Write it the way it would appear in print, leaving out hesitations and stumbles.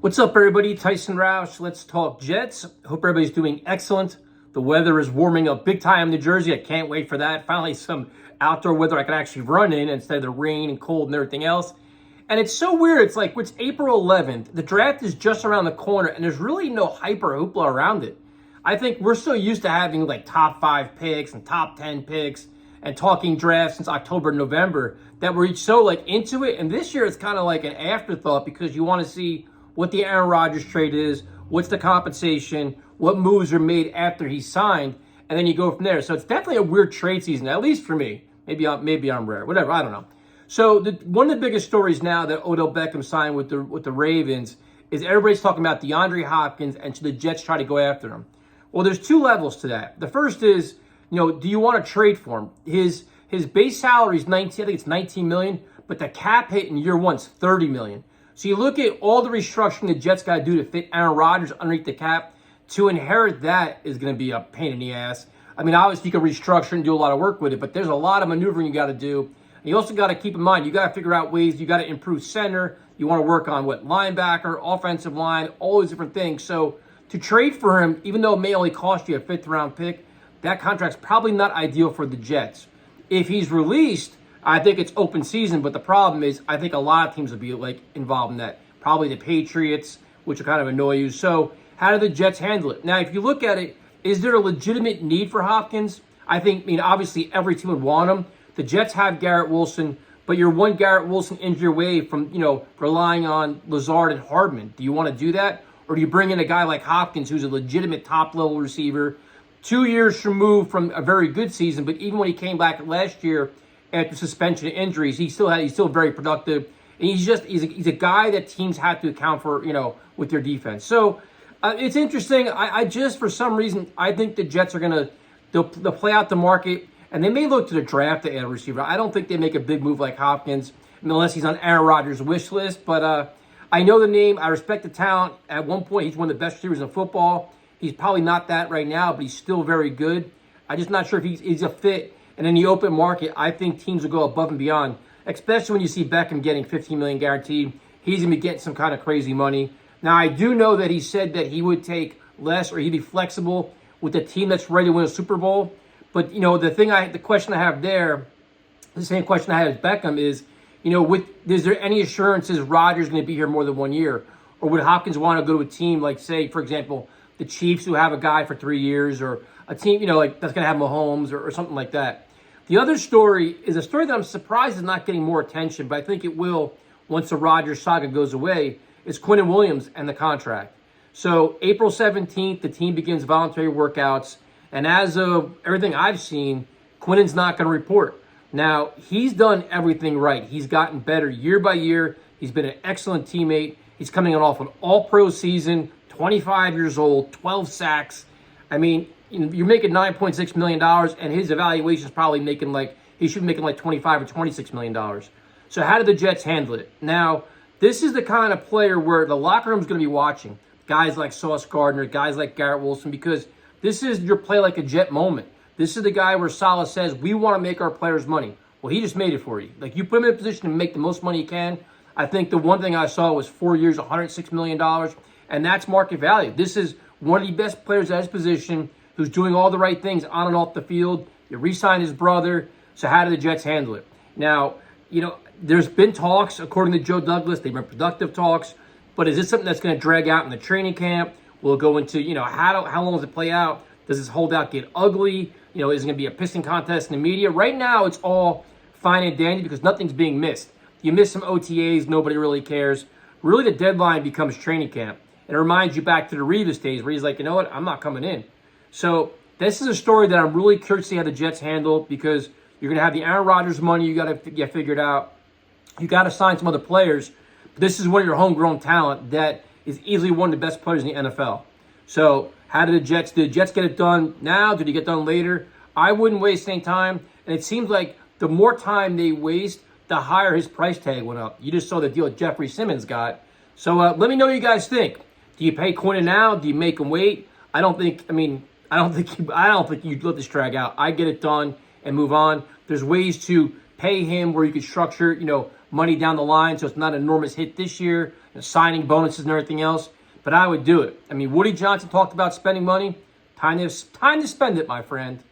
What's up, everybody? Tyson Roush. Let's talk Jets. Hope everybody's doing excellent. The weather is warming up big time in New Jersey. I can't wait for that. Finally, some outdoor weather I can actually run in instead of the rain and cold and everything else. And it's so weird. It's like it's April 11th. The draft is just around the corner, and there's really no hype or hoopla around it. I think we're so used to having like top 5 picks and top 10 picks and talking drafts since October, November that we're each so like into it. And this year it's kind of like an afterthought because you want to see what the Aaron Rodgers trade is, what's the compensation, what moves are made after he's signed, and then you go from there. So it's definitely a weird trade season, at least for me. Maybe I'm rare, whatever, I don't know. So one of the biggest stories now that Odell Beckham signed with the Ravens is everybody's talking about DeAndre Hopkins and should the Jets try to go after him. Well, there's two levels to that. The first is, do you want to trade for him? His base salary is 19, I think it's 19 million, but the cap hit in year one's 30 million. So you look at all the restructuring the Jets got to do to fit Aaron Rodgers underneath the cap. To inherit that is going to be a pain in the ass. I mean, obviously you can restructure and do a lot of work with it, but there's a lot of maneuvering you got to do. And you also got to keep in mind, you got to figure out ways, you got to improve center. You want to work on linebacker, offensive line, all those different things. So to trade for him, even though it may only cost you a 5th round pick, that contract's probably not ideal for the Jets. If he's released, I think it's open season, but the problem is I think a lot of teams will be involved in that. Probably the Patriots, which will kind of annoy you. So how do the Jets handle it? Now, if you look at it, is there a legitimate need for Hopkins? I mean, obviously every team would want him. The Jets have Garrett Wilson, but you're one Garrett Wilson injury away from, relying on Lazard and Hardman. Do you want to do that? Or do you bring in a guy like Hopkins, who's a legitimate top-level receiver, 2 years removed from a very good season, but even when he came back last year after suspension and injuries, he's still very productive. And he's a guy that teams have to account for, with their defense. So it's interesting. I just, for some reason, I think the Jets are they'll play out the market, and they may look to the draft to add a receiver. I don't think they make a big move like Hopkins unless he's on Aaron Rodgers' wish list. But I know the name. I respect the talent. At one point, he's one of the best receivers in football. He's probably not that right now, but he's still very good. I'm just not sure if he's a fit. And in the open market, I think teams will go above and beyond, especially when you see Beckham getting $15 million guaranteed. He's going to be getting some kind of crazy money. Now, I do know that he said that he would take less or he'd be flexible with a team that's ready to win a Super Bowl. But, the question I have there, the same question I had with Beckham is, is there any assurances Rodgers going to be here more than 1 year? Or would Hopkins want to go to a team like, say, for example, the Chiefs, who have a guy for 3 years, or a team, that's going to have Mahomes or something like that? The other story is a story that I'm surprised is not getting more attention, but I think it will once the Rodgers saga goes away, is Quinnen Williams and the contract. So April 17th, the team begins voluntary workouts, and as of everything I've seen, Quinnen's not going to report. Now, he's done everything right. He's gotten better year by year. He's been an excellent teammate. He's coming off an all-pro season, 25 years old, 12 sacks. I mean, you're making $9.6 million, and his evaluation is probably he should be making like $25 or $26 million. So how do the Jets handle it? Now, this is the kind of player where the locker room is going to be watching. Guys like Sauce Gardner, guys like Garrett Wilson, because this is your play like a Jet moment. This is the guy where Saleh says, we want to make our players money. Well, he just made it for you. Like, you put him in a position to make the most money you can. I think the one thing I saw was 4 years, $106 million, and that's market value. This is one of the best players at his position, who's doing all the right things on and off the field. You re-signed his brother. So how do the Jets handle it? Now, there's been talks, according to Joe Douglas. They've been productive talks. But is this something that's going to drag out in the training camp? Will it go into, how long does it play out? Does this holdout get ugly? Is it going to be a pissing contest in the media? Right now, it's all fine and dandy because nothing's being missed. You miss some OTAs, nobody really cares. Really, the deadline becomes training camp. And it reminds you back to the Revis days where he's like, you know what, I'm not coming in. So this is a story that I'm really curious to see how the Jets handle, because you're going to have the Aaron Rodgers money you got to get figured out. You got to sign some other players. But this is one of your homegrown talent that is easily one of the best players in the NFL. So how did the Jets get it done now? Did it get done later? I wouldn't waste any time. And it seems like the more time they waste, the higher his price tag went up. You just saw the deal that Jeffrey Simmons got. So let me know what you guys think. Do you pay Quinnen now? Do you make him wait? I don't think you'd let this drag out. I get it done and move on. There's ways to pay him where you could structure, money down the line so it's not an enormous hit this year, signing bonuses and everything else. But I would do it. I mean, Woody Johnson talked about spending money. Time to spend it, my friend.